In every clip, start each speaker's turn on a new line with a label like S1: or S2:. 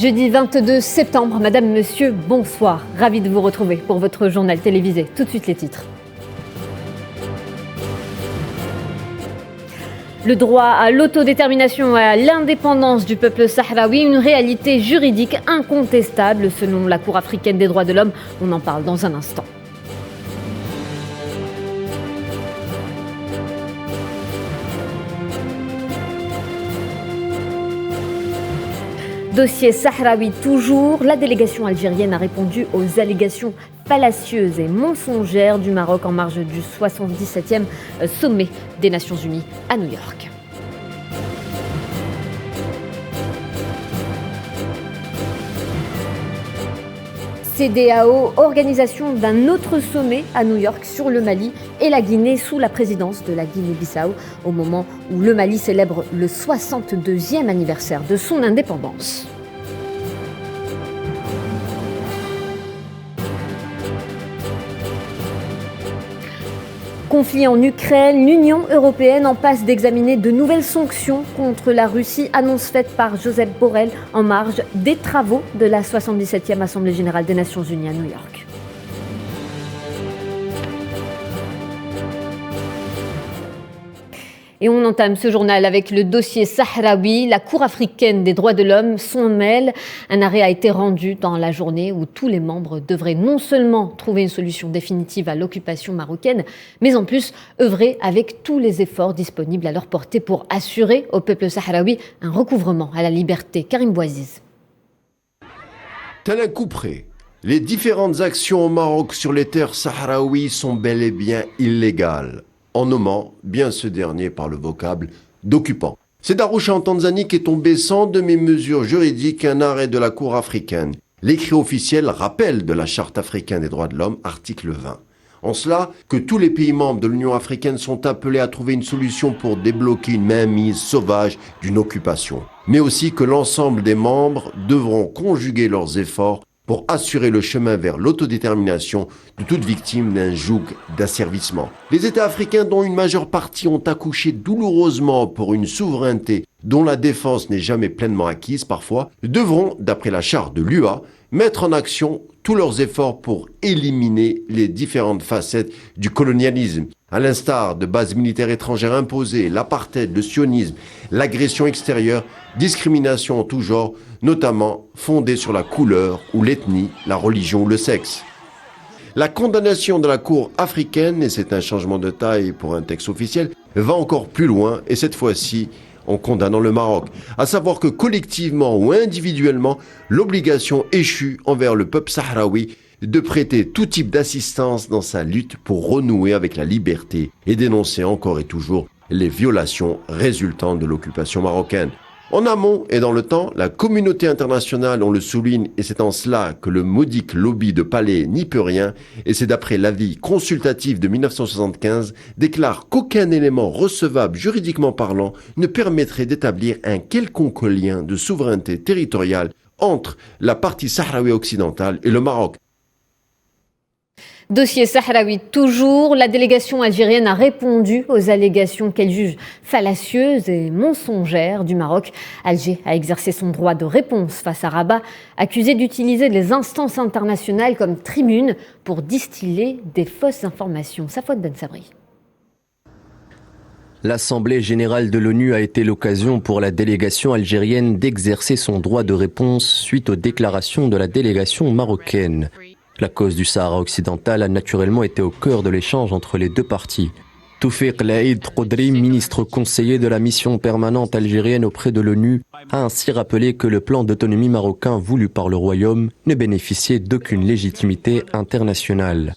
S1: Jeudi 22 septembre, Madame, Monsieur, bonsoir. Ravi de vous retrouver pour votre journal télévisé. Tout de suite les titres. Le droit à l'autodétermination et à l'indépendance du peuple sahraoui, une réalité juridique incontestable selon la Cour africaine des droits de l'homme. On en parle dans un instant. Dossier sahraoui toujours, la délégation algérienne a répondu aux allégations fallacieuses et mensongères du Maroc en marge du 77e sommet des Nations Unies à New York. CEDEAO, organisation d'un autre sommet à New York sur le Mali et la Guinée sous la présidence de la Guinée-Bissau, au moment où le Mali célèbre le 62e anniversaire de son indépendance. Conflit en Ukraine, l'Union européenne en passe d'examiner de nouvelles sanctions contre la Russie, annonce faite par Josep Borrell en marge des travaux de la 77e Assemblée générale des Nations unies à New York. Et on entame ce journal avec le dossier sahraoui. La Cour africaine des droits de l'homme s'en mêle. Un arrêt a été rendu dans la journée où tous les membres devraient non seulement trouver une solution définitive à l'occupation marocaine, mais en plus œuvrer avec tous les efforts disponibles à leur portée pour assurer au peuple sahraoui un recouvrement à la liberté. Karim Bouaziz.
S2: Tel un coup près, les différentes actions au Maroc sur les terres sahraouies sont bel et bien illégales, en nommant bien ce dernier par le vocable d'occupant. C'est d'Arusha en Tanzanie qu'est tombé sans demi-mesure juridique un arrêt de la Cour africaine. L'écrit officiel rappelle de la Charte africaine des droits de l'homme, article 20. En cela, que tous les pays membres de l'Union africaine sont appelés à trouver une solution pour débloquer une mainmise sauvage d'une occupation. Mais aussi que l'ensemble des membres devront conjuguer leurs efforts pour assurer le chemin vers l'autodétermination de toute victime d'un joug d'asservissement. Les États africains, dont une majeure partie ont accouché douloureusement pour une souveraineté dont la défense n'est jamais pleinement acquise parfois, devront, d'après la charte de l'UA, mettre en action tous leurs efforts pour éliminer les différentes facettes du colonialisme, à l'instar de bases militaires étrangères imposées, l'apartheid, le sionisme, l'agression extérieure, discrimination en tout genre, notamment fondée sur la couleur ou l'ethnie, la religion ou le sexe. La condamnation de la Cour africaine, et c'est un changement de taille pour un texte officiel, va encore plus loin, et cette fois-ci en condamnant le Maroc, à savoir que collectivement ou individuellement, l'obligation échue envers le peuple sahraoui de prêter tout type d'assistance dans sa lutte pour renouer avec la liberté et dénoncer encore et toujours les violations résultant de l'occupation marocaine. En amont et dans le temps, la communauté internationale, on le souligne, et c'est en cela que le modique lobby de Palais n'y peut rien, et c'est d'après l'avis consultatif de 1975, déclare qu'aucun élément recevable juridiquement parlant ne permettrait d'établir un quelconque lien de souveraineté territoriale entre la partie sahraoui occidentale et le Maroc.
S1: Dossier sahraoui toujours, la délégation algérienne a répondu aux allégations qu'elle juge fallacieuses et mensongères du Maroc. Alger a exercé son droit de réponse face à Rabat, accusé d'utiliser les instances internationales comme tribune pour distiller des fausses informations. Safouat Ben Sabri.
S3: L'Assemblée générale de l'ONU a été l'occasion pour la délégation algérienne d'exercer son droit de réponse suite aux déclarations de la délégation marocaine. La cause du Sahara occidental a naturellement été au cœur de l'échange entre les deux parties. Toufiq Laïd Qodri, ministre conseiller de la mission permanente algérienne auprès de l'ONU, a ainsi rappelé que le plan d'autonomie marocain voulu par le Royaume ne bénéficiait d'aucune légitimité internationale.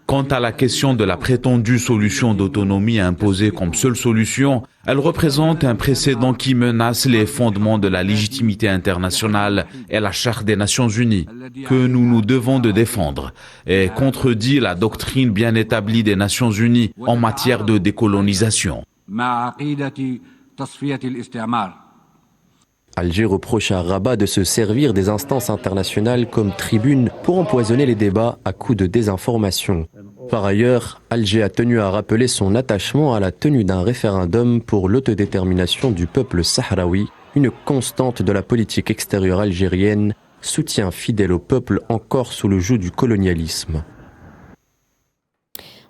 S4: Quant à la question de la prétendue solution d'autonomie imposée comme seule solution, elle représente un précédent qui menace les fondements de la légitimité internationale et la Charte des Nations Unies, que nous nous devons de défendre, et contredit la doctrine bien établie des Nations Unies en matière de décolonisation.
S3: Alger reproche à Rabat de se servir des instances internationales comme tribune pour empoisonner les débats à coups de désinformation. Par ailleurs, Alger a tenu à rappeler son attachement à la tenue d'un référendum pour l'autodétermination du peuple sahraoui, une constante de la politique extérieure algérienne, soutien fidèle au peuple encore sous le joug du colonialisme.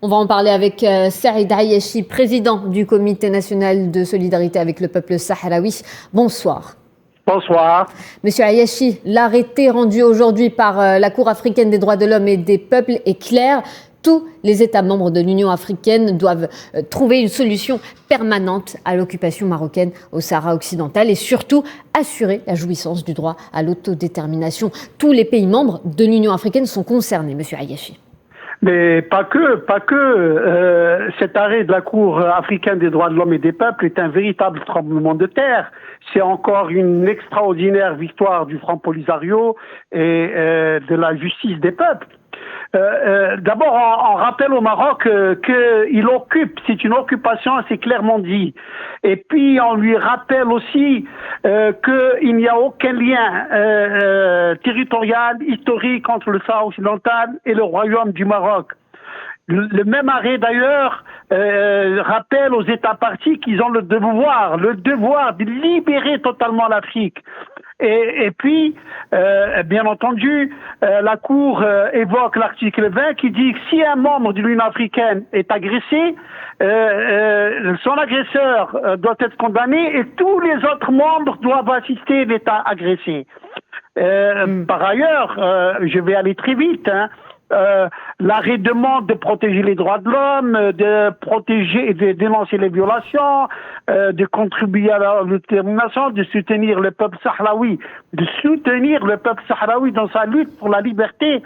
S1: On va en parler avec Saïd Ayachi, président du Comité national de solidarité avec le peuple sahraoui. Bonsoir.
S5: Bonsoir.
S1: Monsieur Ayachi, l'arrêté rendu aujourd'hui par la Cour africaine des droits de l'homme et des peuples est clair. Tous les États membres de l'Union africaine doivent trouver une solution permanente à l'occupation marocaine au Sahara occidental et surtout assurer la jouissance du droit à l'autodétermination. Tous les pays membres de l'Union africaine sont concernés, monsieur Ayachi.
S5: Mais pas que. Cet arrêt de la Cour africaine des droits de l'homme et des peuples est un véritable tremblement de terre. C'est encore une extraordinaire victoire du Front Polisario et de la justice des peuples. D'abord, on rappelle au Maroc qu'il occupe, c'est une occupation, c'est clairement dit. Et puis, on lui rappelle aussi qu'il n'y a aucun lien territorial, historique entre le Sahara occidental et le Royaume du Maroc. Le même arrêt, d'ailleurs, rappelle aux États partis qu'ils ont le devoir de libérer totalement l'Afrique. Et puis, bien entendu, la Cour évoque l'article 20 qui dit que si un membre de l'Union africaine est agressé, son agresseur doit être condamné et tous les autres membres doivent assister l'État agressé. Par ailleurs, je vais aller très vite, l'arrêt demande de protéger les droits de l'homme, de protéger et de dénoncer les violations, de contribuer à la détermination, de soutenir le peuple sahraoui, dans sa lutte pour la liberté.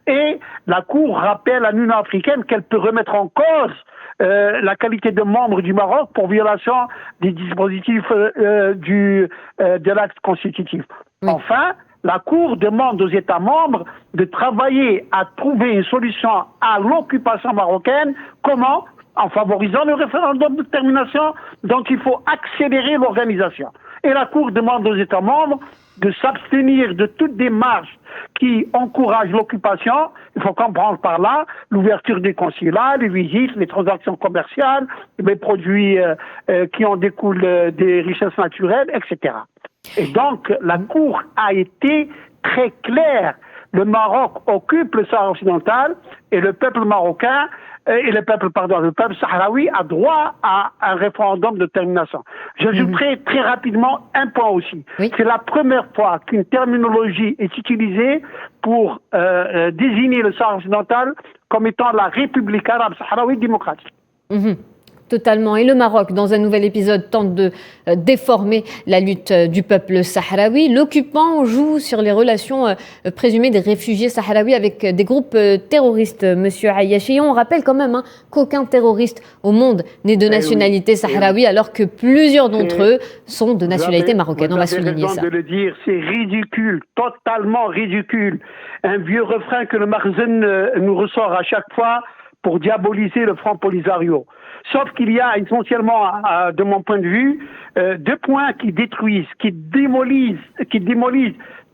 S5: Et la Cour rappelle à l'Union africaine qu'elle peut remettre en cause la qualité de membre du Maroc pour violation des dispositifs de l'acte constitutif. Oui. Enfin, la Cour demande aux États membres de travailler à trouver une solution à l'occupation marocaine. Comment ? En favorisant le référendum de détermination dont il faut accélérer l'organisation. Et la Cour demande aux États membres de s'abstenir de toute démarche qui encourage l'occupation. Il faut comprendre par là l'ouverture des consulats, les visites, les transactions commerciales, les produits qui en découlent des richesses naturelles, etc. Et donc, la Cour a été très claire. Le Maroc occupe le Sahara occidental et le peuple marocain, le peuple sahraoui a droit à un référendum de détermination. J'ajouterai très rapidement un point aussi. Oui. C'est la première fois qu'une terminologie est utilisée pour désigner le Sahara occidental comme étant la République arabe sahraoui démocratique.
S1: Totalement. Et le Maroc, dans un nouvel épisode, tente de déformer la lutte du peuple sahraoui. L'occupant joue sur les relations présumées des réfugiés sahraouis avec des groupes terroristes, monsieur Ayachi. Et on rappelle quand même qu'aucun terroriste au monde n'est de nationalité sahraoui, alors que plusieurs d'entre eux sont de nationalité marocaine. On va souligner ça.
S5: De le dire, c'est ridicule, totalement ridicule. Un vieux refrain que le Marzen nous ressort à chaque fois pour diaboliser le Front Polisario. Sauf qu'il y a essentiellement, de mon point de vue, deux points qui détruisent, qui démolissent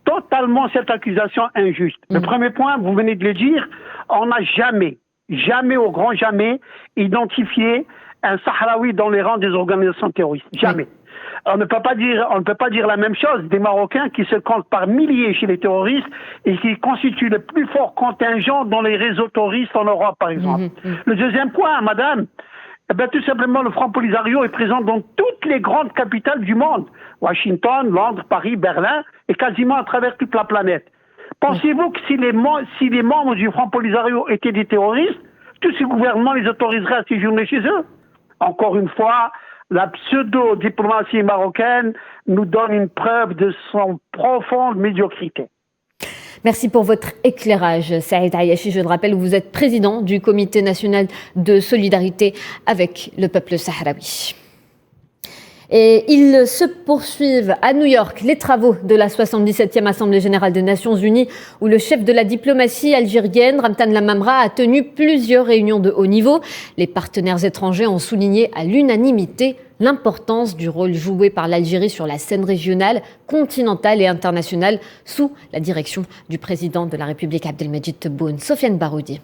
S5: totalement cette accusation injuste. Le premier point, vous venez de le dire, on n'a jamais, au grand jamais, identifié un Sahraoui dans les rangs des organisations terroristes. Jamais. On ne peut pas dire la même chose des Marocains qui se comptent par milliers chez les terroristes et qui constituent le plus fort contingent dans les réseaux terroristes en Europe, par exemple. Le deuxième point, madame, tout simplement, le Front Polisario est présent dans toutes les grandes capitales du monde. Washington, Londres, Paris, Berlin, et quasiment à travers toute la planète. Pensez-vous que si les membres du Front Polisario étaient des terroristes, tous ces gouvernements les autoriseraient à séjourner chez eux? Encore une fois, la pseudo-diplomatie marocaine nous donne une preuve de son profonde médiocrité.
S1: Merci pour votre éclairage, Saïd Ayachi. Je le rappelle, vous êtes président du Comité national de solidarité avec le peuple sahraoui. Et ils se poursuivent à New York les travaux de la 77e Assemblée générale des Nations unies où le chef de la diplomatie algérienne, Ramtan Lamamra, a tenu plusieurs réunions de haut niveau. Les partenaires étrangers ont souligné à l'unanimité l'importance du rôle joué par l'Algérie sur la scène régionale, continentale et internationale sous la direction du président de la République Abdelmajid Tebboune. Sofiane Baroudi.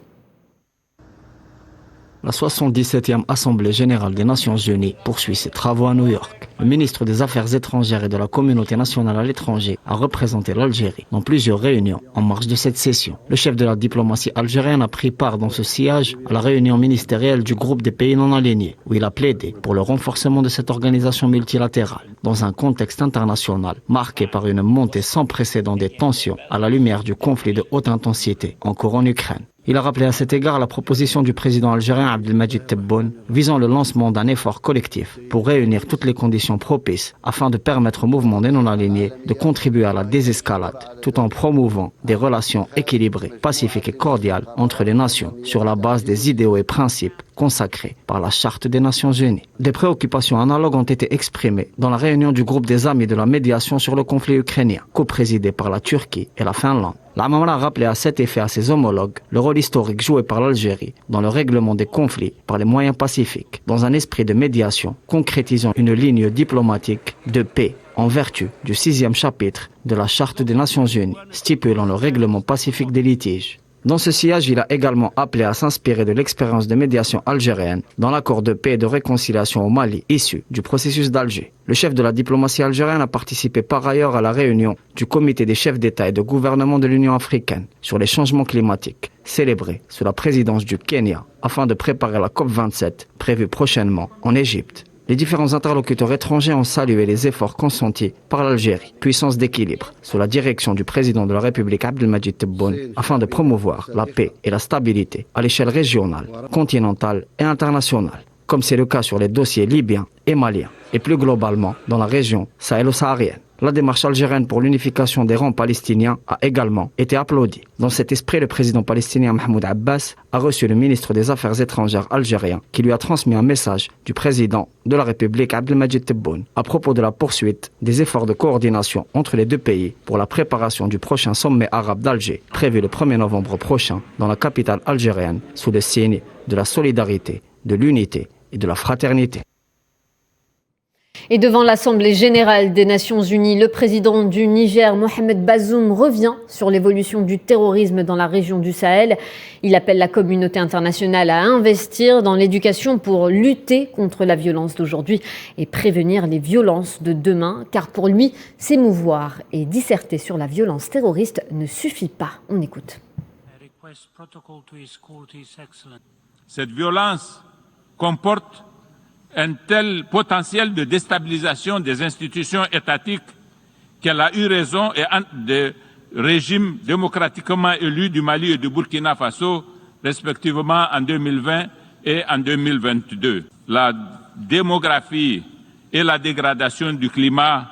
S6: La 77e Assemblée générale des Nations unies poursuit ses travaux à New York. Le ministre des Affaires étrangères et de la communauté nationale à l'étranger a représenté l'Algérie dans plusieurs réunions en marge de cette session. Le chef de la diplomatie algérienne a pris part dans ce sillage à la réunion ministérielle du groupe des pays non alignés, où il a plaidé pour le renforcement de cette organisation multilatérale dans un contexte international marqué par une montée sans précédent des tensions à la lumière du conflit de haute intensité en cours en Ukraine. Il a rappelé à cet égard la proposition du président algérien Abdelmadjid Tebboune visant le lancement d'un effort collectif pour réunir toutes les conditions propices afin de permettre au mouvement des non-alignés de contribuer à la désescalade tout en promouvant des relations équilibrées, pacifiques et cordiales entre les nations sur la base des idéaux et principes consacrés par la Charte des Nations Unies. Des préoccupations analogues ont été exprimées dans la réunion du groupe des amis de la médiation sur le conflit ukrainien, co-présidé par la Turquie et la Finlande. L'Amamra a rappelé à cet effet à ses homologues le rôle historique joué par l'Algérie dans le règlement des conflits par les moyens pacifiques, dans un esprit de médiation concrétisant une ligne diplomatique de paix en vertu du 6e chapitre de la Charte des Nations Unies, stipulant le règlement pacifique des litiges. Dans ce sillage, il a également appelé à s'inspirer de l'expérience de médiation algérienne dans l'accord de paix et de réconciliation au Mali issu du processus d'Alger. Le chef de la diplomatie algérienne a participé par ailleurs à la réunion du comité des chefs d'État et de gouvernement de l'Union africaine sur les changements climatiques, célébré sous la présidence du Kenya afin de préparer la COP27 prévue prochainement en Égypte. Les différents interlocuteurs étrangers ont salué les efforts consentis par l'Algérie, puissance d'équilibre, sous la direction du président de la République Abdelmadjid Tebboune, afin de promouvoir la paix et la stabilité à l'échelle régionale, continentale et internationale, comme c'est le cas sur les dossiers libyens et maliens, et plus globalement dans la région sahélo-saharienne. La démarche algérienne pour l'unification des rangs palestiniens a également été applaudie. Dans cet esprit, le président palestinien Mahmoud Abbas a reçu le ministre des Affaires étrangères algérien qui lui a transmis un message du président de la République Abdelmadjid Tebboune à propos de la poursuite des efforts de coordination entre les deux pays pour la préparation du prochain sommet arabe d'Alger, prévu le 1er novembre prochain dans la capitale algérienne sous le signe de la solidarité, de l'unité et de la fraternité.
S1: Et devant l'Assemblée générale des Nations unies, le président du Niger, Mohamed Bazoum, revient sur l'évolution du terrorisme dans la région du Sahel. Il appelle la communauté internationale à investir dans l'éducation pour lutter contre la violence d'aujourd'hui et prévenir les violences de demain. Car pour lui, s'émouvoir et disserter sur la violence terroriste ne suffit pas. On écoute.
S7: Cette violence comporte un tel potentiel de déstabilisation des institutions étatiques qu'elle a eu raison et des régimes démocratiquement élus du Mali et du Burkina Faso, respectivement en 2020 et en 2022. La démographie et la dégradation du climat,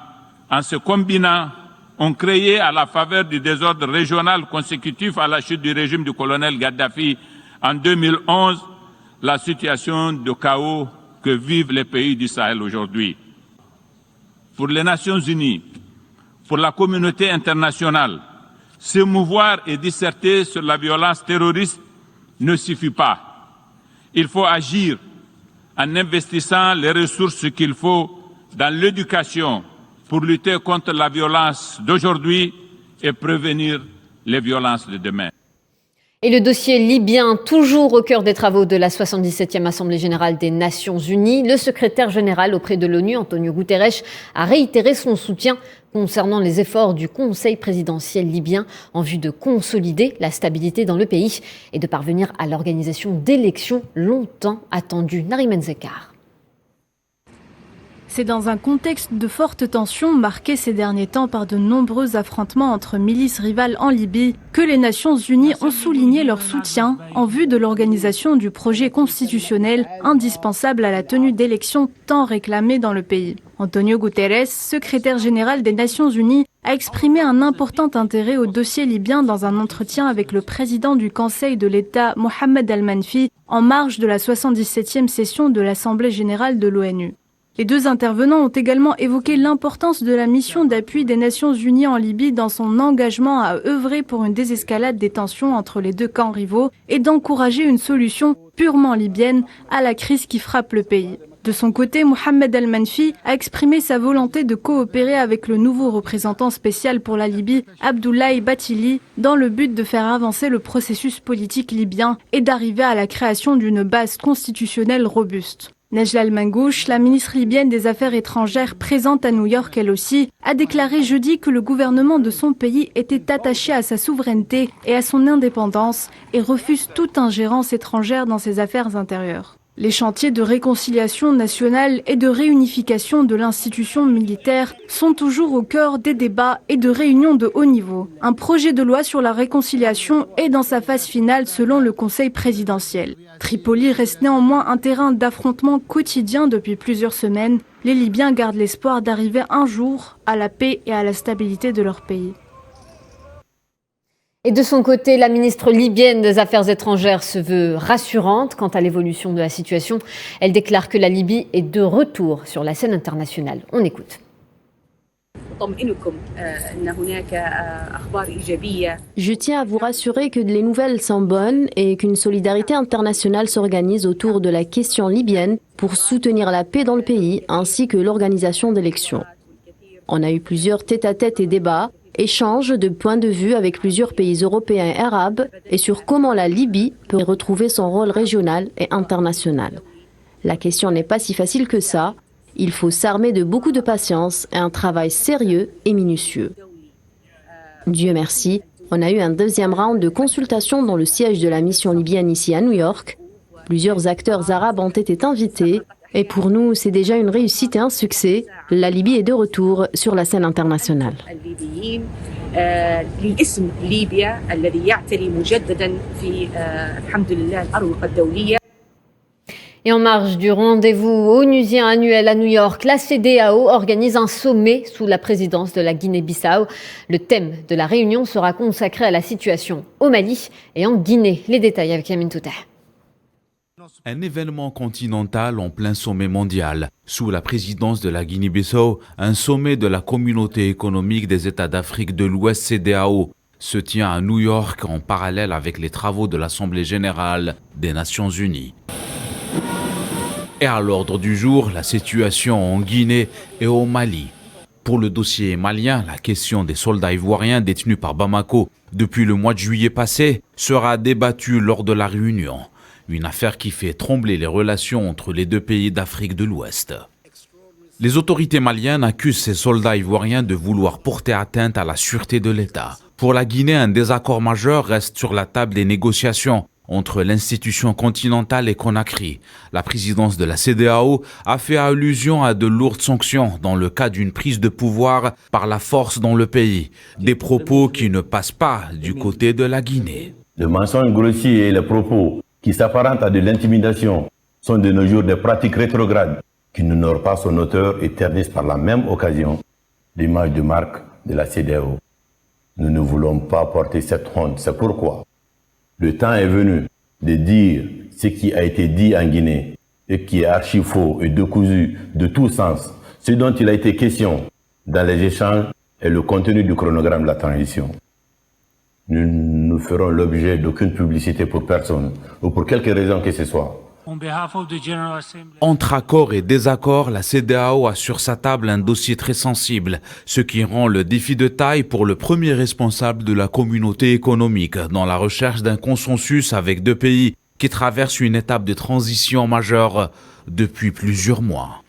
S7: en se combinant, ont créé à la faveur du désordre régional consécutif à la chute du régime du colonel Gaddafi en 2011, la situation de chaos que vivent les pays du Sahel aujourd'hui. Pour les Nations unies, pour la communauté internationale, s'émouvoir et disserter sur la violence terroriste ne suffit pas. Il faut agir en investissant les ressources qu'il faut dans l'éducation pour lutter contre la violence d'aujourd'hui et prévenir les violences de demain.
S1: Et le dossier libyen, toujours au cœur des travaux de la 77e Assemblée générale des Nations unies, le secrétaire général auprès de l'ONU, Antonio Guterres, a réitéré son soutien concernant les efforts du Conseil présidentiel libyen en vue de consolider la stabilité dans le pays et de parvenir à l'organisation d'élections longtemps attendues. Nariman Zekar.
S8: C'est dans un contexte de forte tension marqué ces derniers temps par de nombreux affrontements entre milices rivales en Libye que les Nations Unies ont souligné leur soutien en vue de l'organisation du projet constitutionnel indispensable à la tenue d'élections tant réclamées dans le pays. Antonio Guterres, secrétaire général des Nations Unies, a exprimé un important intérêt au dossier libyen dans un entretien avec le président du Conseil de l'État, Mohamed Al-Manfi, en marge de la 77e session de l'Assemblée générale de l'ONU. Les deux intervenants ont également évoqué l'importance de la mission d'appui des Nations Unies en Libye dans son engagement à œuvrer pour une désescalade des tensions entre les deux camps rivaux et d'encourager une solution purement libyenne à la crise qui frappe le pays. De son côté, Mohamed El-Manfi a exprimé sa volonté de coopérer avec le nouveau représentant spécial pour la Libye, Abdoulaye Bathily, dans le but de faire avancer le processus politique libyen et d'arriver à la création d'une base constitutionnelle robuste. Nejla El-Mangouche, la ministre libyenne des Affaires étrangères présente à New York elle aussi, a déclaré jeudi que le gouvernement de son pays était attaché à sa souveraineté et à son indépendance et refuse toute ingérence étrangère dans ses affaires intérieures. Les chantiers de réconciliation nationale et de réunification de l'institution militaire sont toujours au cœur des débats et de réunions de haut niveau. Un projet de loi sur la réconciliation est dans sa phase finale selon le Conseil présidentiel. Tripoli reste néanmoins un terrain d'affrontement quotidien depuis plusieurs semaines. Les Libyens gardent l'espoir d'arriver un jour à la paix et à la stabilité de leur pays.
S1: Et de son côté, la ministre libyenne des Affaires étrangères se veut rassurante quant à l'évolution de la situation. Elle déclare que la Libye est de retour sur la scène internationale. On écoute.
S9: Je tiens à vous rassurer que les nouvelles sont bonnes et qu'une solidarité internationale s'organise autour de la question libyenne pour soutenir la paix dans le pays ainsi que l'organisation d'élections. On a eu plusieurs tête-à-tête et débats, échanges de points de vue avec plusieurs pays européens et arabes et sur comment la Libye peut retrouver son rôle régional et international. La question n'est pas si facile que ça. Il faut s'armer de beaucoup de patience et un travail sérieux et minutieux. Dieu merci, on a eu un deuxième round de consultation dans le siège de la mission libyenne ici à New York. Plusieurs acteurs arabes ont été invités et pour nous, c'est déjà une réussite et un succès. La Libye est de retour sur la scène internationale.
S1: Et en marge du rendez-vous onusien annuel à New York, la CEDEAO organise un sommet sous la présidence de la Guinée-Bissau. Le thème de la réunion sera consacré à la situation au Mali et en Guinée. Les détails avec Yamin Touta.
S4: Un événement continental en plein sommet mondial. Sous la présidence de la Guinée-Bissau, un sommet de la communauté économique des États d'Afrique de l'Ouest CEDEAO se tient à New York en parallèle avec les travaux de l'Assemblée générale des Nations unies. Et à l'ordre du jour, la situation en Guinée et au Mali. Pour le dossier malien, la question des soldats ivoiriens détenus par Bamako depuis le mois de juillet passé sera débattue lors de la réunion. Une affaire qui fait trembler les relations entre les deux pays d'Afrique de l'Ouest. Les autorités maliennes accusent ces soldats ivoiriens de vouloir porter atteinte à la sûreté de l'État. Pour la Guinée, un désaccord majeur reste sur la table des négociations entre l'institution continentale et Conakry. La présidence de la CEDEAO a fait allusion à de lourdes sanctions dans le cas d'une prise de pouvoir par la force dans le pays. Des propos qui ne passent pas du côté de la Guinée.
S10: Le mensonge grossier et les propos qui s'apparentent à de l'intimidation sont de nos jours des pratiques rétrogrades qui n'honorent pas son auteur et ternissent par la même occasion l'image de marque de la CEDEAO. Nous ne voulons pas porter cette honte. C'est pourquoi le temps est venu de dire ce qui a été dit en Guinée et qui est archi faux et décousu de tout sens. Ce dont il a été question dans les échanges est le contenu du chronogramme de la transition. Nous ne ferons l'objet d'aucune publicité pour personne ou pour quelque raison que ce soit.
S4: Entre accords et désaccords, la CEDEAO a sur sa table un dossier très sensible, ce qui rend le défi de taille pour le premier responsable de la communauté économique dans la recherche d'un consensus avec deux pays qui traversent une étape de transition majeure depuis plusieurs mois.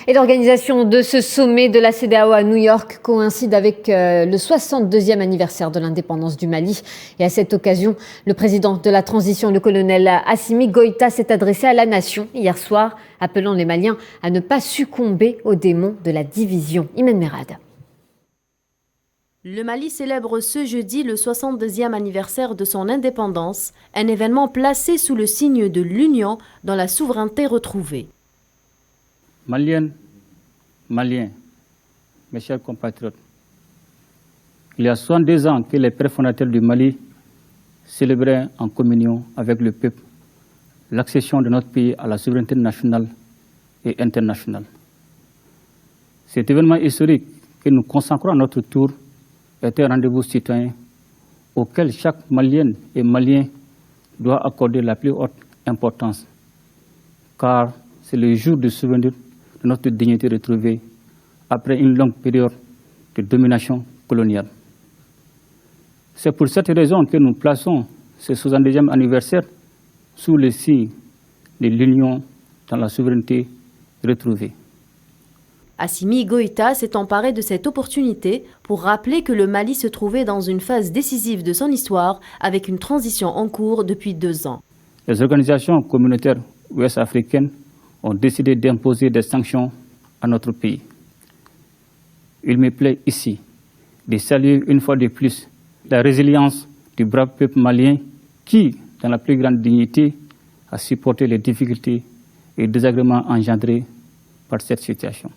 S1: Et l'organisation de ce sommet de la CEDEAO à New York coïncide avec le 62e anniversaire de l'indépendance du Mali. Et à cette occasion, le président de la transition, le colonel Assimi Goïta, s'est adressé à la nation hier soir, appelant les Maliens à ne pas succomber aux démons de la division. Imen Merad.
S9: Le Mali célèbre ce jeudi le 62e anniversaire de son indépendance, un événement placé sous le signe de l'union dans la souveraineté retrouvée.
S11: Maliennes, Maliens, mes chers compatriotes, il y a 62 ans que les pères fondateurs du Mali célébraient en communion avec le peuple l'accession de notre pays à la souveraineté nationale et internationale. Cet événement historique que nous consacrons à notre tour est un rendez-vous citoyen auquel chaque Malienne et Malien doit accorder la plus haute importance, car c'est le jour de souvenir de notre dignité retrouvée après une longue période de domination coloniale. C'est pour cette raison que nous plaçons ce 70e anniversaire sous le signe de l'union dans la souveraineté retrouvée.
S9: Assimi Goïta s'est emparé de cette opportunité pour rappeler que le Mali se trouvait dans une phase décisive de son histoire avec une transition en cours depuis 2 ans.
S11: Les organisations communautaires ouest-africaines ont décidé d'imposer des sanctions à notre pays. Il me plaît ici de saluer une fois de plus la résilience du brave peuple malien qui, dans la plus grande dignité, a supporté les difficultés et désagréments engendrés par cette situation.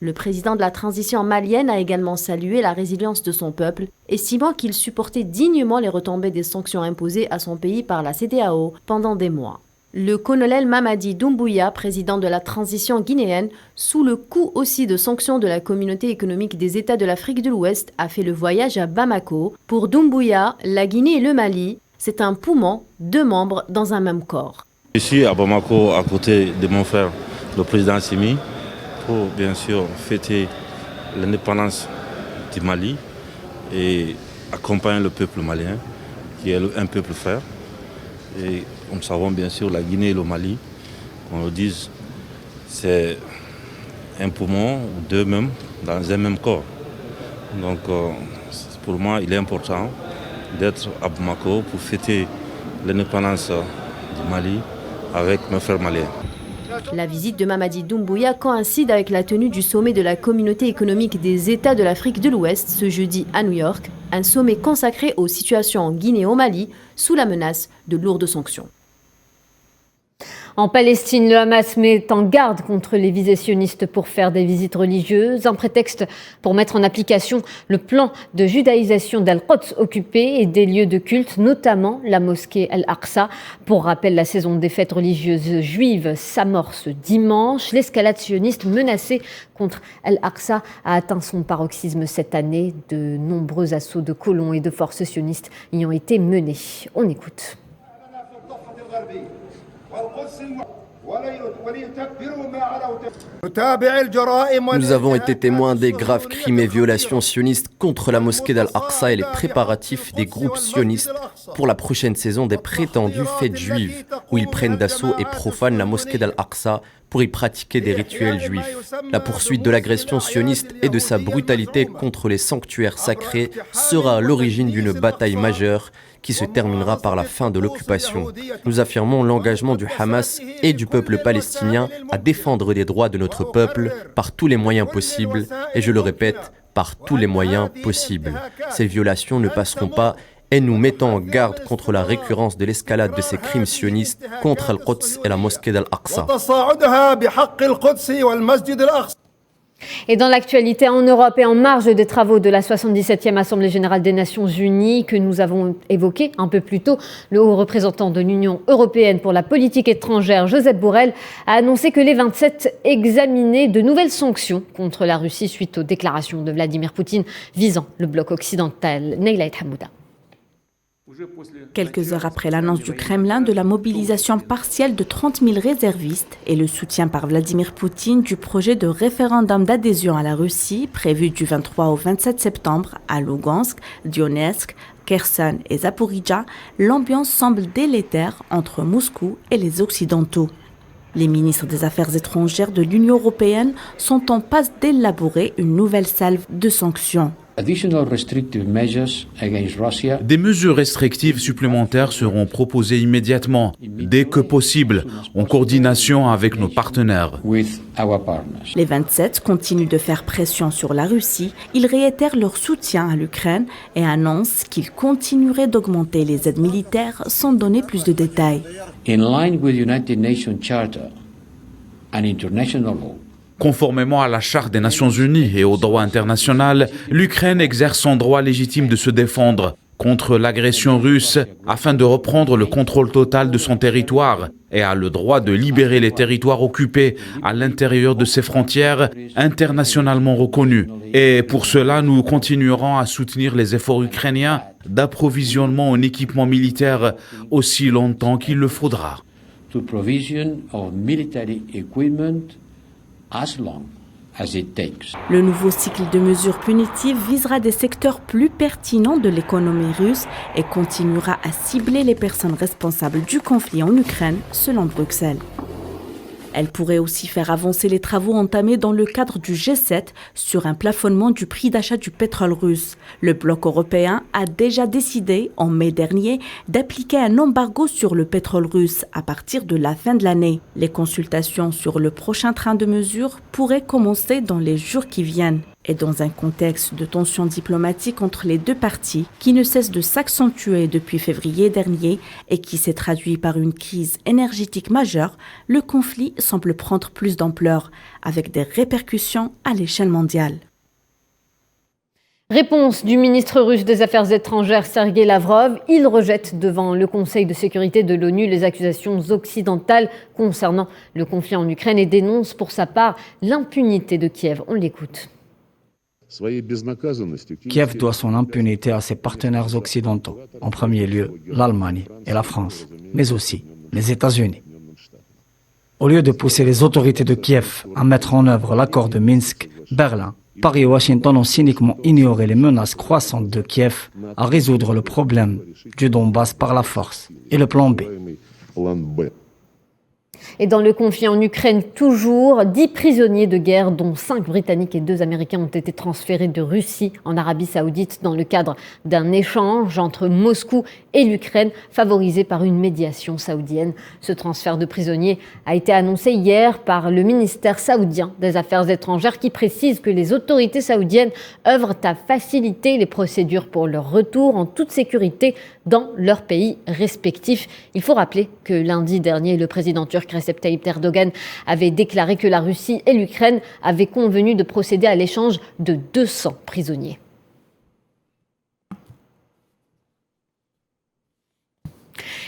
S9: Le président de la transition malienne a également salué la résilience de son peuple, estimant qu'il supportait dignement les retombées des sanctions imposées à son pays par la CEDEAO pendant des mois. Le colonel Mamadi Doumbouya, président de la transition guinéenne, sous le coup aussi de sanctions de la communauté économique des États de l'Afrique de l'Ouest, a fait le voyage à Bamako. Pour Doumbouya, la Guinée et le Mali, c'est un poumon, 2 membres dans un même corps.
S12: Je suis à Bamako à côté de mon frère, le président Assimi, pour bien sûr fêter l'indépendance du Mali et accompagner le peuple malien, qui est un peuple frère. Et nous savons bien sûr la Guinée et le Mali, qu'on le dise, c'est un poumon, 2 mêmes, dans un même corps. Donc pour moi, il est important d'être à Bamako pour fêter l'indépendance du Mali avec mes frères maliens.
S9: La visite de Mamadi Doumbouya coïncide avec la tenue du sommet de la communauté économique des États de l'Afrique de l'Ouest ce jeudi à New York, un sommet consacré aux situations en Guinée et au Mali sous la menace de lourdes sanctions.
S1: En Palestine, le Hamas met en garde contre les visées sionistes pour faire des visites religieuses, un prétexte pour mettre en application le plan de judaïsation d'Al-Quds occupé et des lieux de culte, notamment la mosquée Al-Aqsa. Pour rappel, la saison des fêtes religieuses juives s'amorce dimanche. L'escalade sioniste menacée contre Al-Aqsa a atteint son paroxysme cette année. De nombreux assauts de colons et de forces sionistes y ont été menés. On écoute.
S3: Nous avons été témoins des graves crimes et violations sionistes contre la mosquée d'Al-Aqsa et les préparatifs des groupes sionistes pour la prochaine saison des prétendues fêtes juives, où ils prennent d'assaut et profanent la mosquée d'Al-Aqsa pour y pratiquer des rituels juifs. La poursuite de l'agression sioniste et de sa brutalité contre les sanctuaires sacrés sera à l'origine d'une bataille majeure qui se terminera par la fin de l'occupation. Nous affirmons l'engagement du Hamas et du peuple palestinien à défendre les droits de notre peuple par tous les moyens possibles, et je le répète, par tous les moyens possibles. Ces violations ne passeront pas et nous mettons en garde contre la récurrence de l'escalade de ces crimes sionistes contre Al-Quds et la mosquée d'Al-Aqsa.
S1: Et dans l'actualité en Europe et en marge des travaux de la 77e Assemblée générale des Nations unies que nous avons évoqué un peu plus tôt, le haut représentant de l'Union européenne pour la politique étrangère, Josep Borrell, a annoncé que les 27 examinaient de nouvelles sanctions contre la Russie suite aux déclarations de Vladimir Poutine visant le bloc occidental. Neila Hamouda.
S13: Quelques heures après l'annonce du Kremlin de la mobilisation partielle de 30 000 réservistes et le soutien par Vladimir Poutine du projet de référendum d'adhésion à la Russie prévu du 23 au 27 septembre à Lugansk, Donetsk, Kherson et Zaporijia, l'ambiance semble délétère entre Moscou et les Occidentaux. Les ministres des Affaires étrangères de l'Union européenne sont en passe d'élaborer une nouvelle salve de sanctions.
S4: Des mesures restrictives supplémentaires seront proposées immédiatement, dès que possible, en coordination avec nos partenaires.
S13: Les 27 continuent de faire pression sur la Russie. Ils réitèrent leur soutien à l'Ukraine et annoncent qu'ils continueraient d'augmenter les aides militaires sans donner plus de détails.
S4: Conformément à la Charte des Nations Unies et au droit international, l'Ukraine exerce son droit légitime de se défendre contre l'agression russe afin de reprendre le contrôle total de son territoire et a le droit de libérer les territoires occupés à l'intérieur de ses frontières internationalement reconnues. Et pour cela, nous continuerons à soutenir les efforts ukrainiens d'approvisionnement en équipement militaire aussi longtemps qu'il le faudra.
S14: to provision of military equipment as long as it takes.
S13: Le nouveau cycle de mesures punitives visera des secteurs plus pertinents de l'économie russe et continuera à cibler les personnes responsables du conflit en Ukraine, selon Bruxelles. Elle pourrait aussi faire avancer les travaux entamés dans le cadre du G7 sur un plafonnement du prix d'achat du pétrole russe. Le bloc européen a déjà décidé, en mai dernier, d'appliquer un embargo sur le pétrole russe à partir de la fin de l'année. Les consultations sur le prochain train de mesures pourraient commencer dans les jours qui viennent. Et dans un contexte de tensions diplomatiques entre les deux parties qui ne cesse de s'accentuer depuis février dernier et qui s'est traduit par une crise énergétique majeure, le conflit semble prendre plus d'ampleur, avec des répercussions à l'échelle mondiale.
S1: Réponse du ministre russe des Affaires étrangères Sergei Lavrov. Il rejette devant le Conseil de sécurité de l'ONU les accusations occidentales concernant le conflit en Ukraine et dénonce pour sa part l'impunité de Kiev. On l'écoute.
S6: Kiev doit son impunité à ses partenaires occidentaux, en premier lieu l'Allemagne et la France, mais aussi les États-Unis. Au lieu de pousser les autorités de Kiev à mettre en œuvre l'accord de Minsk, Berlin, Paris et Washington ont cyniquement ignoré les menaces croissantes de Kiev à résoudre le problème du Donbass par la force et le plan B.
S1: Et dans le conflit en Ukraine, toujours 10 prisonniers de guerre, dont 5 Britanniques et 2 Américains, ont été transférés de Russie en Arabie Saoudite dans le cadre d'un échange entre Moscou et l'Ukraine, favorisé par une médiation saoudienne. Ce transfert de prisonniers a été annoncé hier par le ministère saoudien des Affaires étrangères qui précise que les autorités saoudiennes œuvrent à faciliter les procédures pour leur retour en toute sécurité dans leurs pays respectifs. Il faut rappeler que lundi dernier, le président turc Recep Tayyip Erdogan avait déclaré que la Russie et l'Ukraine avaient convenu de procéder à l'échange de 200 prisonniers.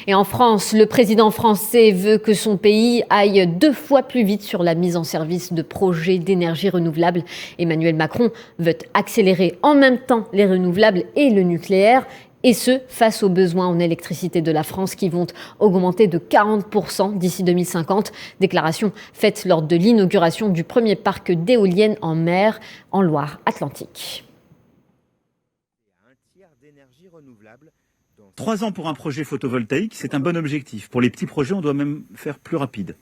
S1: Et en France, le président français veut que son pays aille 2 fois plus vite sur la mise en service de projets d'énergie renouvelable. Emmanuel Macron veut accélérer en même temps les renouvelables et le nucléaire. Et ce, face aux besoins en électricité de la France qui vont augmenter de 40% d'ici 2050. Déclaration faite lors de l'inauguration du premier parc d'éoliennes en mer en Loire-Atlantique.
S15: 3 ans pour un projet photovoltaïque, c'est un bon objectif. Pour les petits projets, on doit même faire plus rapide.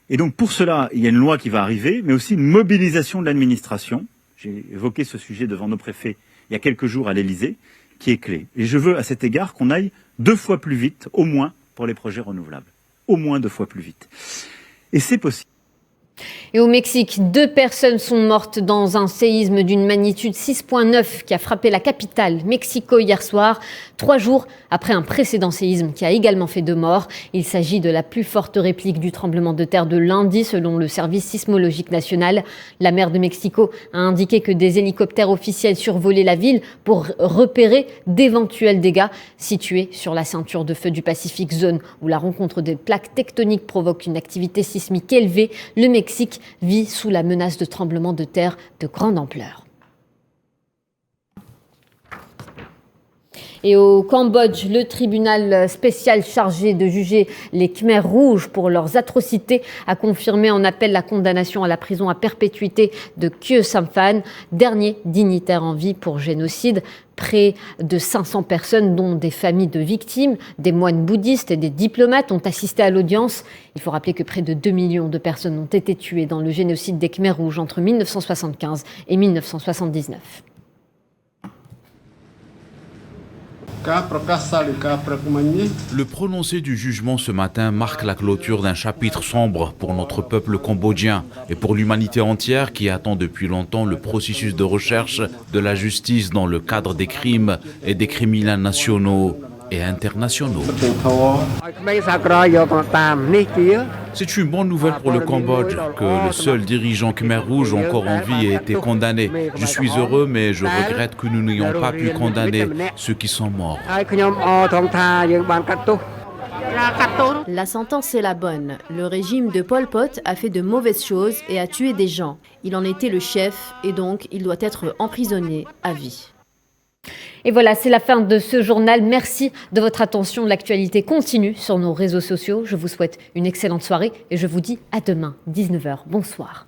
S15: Et donc pour cela, il y a une loi qui va arriver, mais aussi une mobilisation de l'administration. J'ai évoqué ce sujet devant nos préfets il y a quelques jours à l'Élysée, qui est clé. Et je veux à cet égard qu'on aille 2 fois plus vite, au moins, pour les projets renouvelables. Au moins 2 fois plus vite. Et c'est possible.
S1: Et au Mexique, 2 personnes sont mortes dans un séisme d'une magnitude 6,9 qui a frappé la capitale, Mexico, hier soir, 3 jours après un précédent séisme qui a également fait 2 morts. Il s'agit de la plus forte réplique du tremblement de terre de lundi, selon le service sismologique national. La maire de Mexico a indiqué que des hélicoptères officiels survolaient la ville pour repérer d'éventuels dégâts situés sur la ceinture de feu du Pacifique, zone où la rencontre des plaques tectoniques provoque une activité sismique élevée. Le Mexique vit sous la menace de tremblements de terre de grande ampleur. Et au Cambodge, le tribunal spécial chargé de juger les Khmers rouges pour leurs atrocités a confirmé en appel la condamnation à la prison à perpétuité de Khieu Samphan, dernier dignitaire en vie pour génocide. Près de 500 personnes, dont des familles de victimes, des moines bouddhistes et des diplomates, ont assisté à l'audience. Il faut rappeler que près de 2 millions de personnes ont été tuées dans le génocide des Khmers rouges entre 1975 et 1979.
S4: Le prononcé du jugement ce matin marque la clôture d'un chapitre sombre pour notre peuple cambodgien et pour l'humanité entière qui attend depuis longtemps le processus de recherche de la justice dans le cadre des crimes et des criminels nationaux et internationaux. C'est une bonne nouvelle pour le Cambodge que le seul dirigeant Khmer Rouge encore en vie ait été condamné. Je suis heureux, mais je regrette que nous n'ayons pas pu condamner ceux qui sont morts.
S9: La sentence est la bonne. Le régime de Pol Pot a fait de mauvaises choses et a tué des gens. Il en était le chef et donc il doit être emprisonné à vie.
S1: Et voilà, c'est la fin de ce journal. Merci de votre attention. L'actualité continue sur nos réseaux sociaux. Je vous souhaite une excellente soirée et je vous dis à demain, 19h. Bonsoir.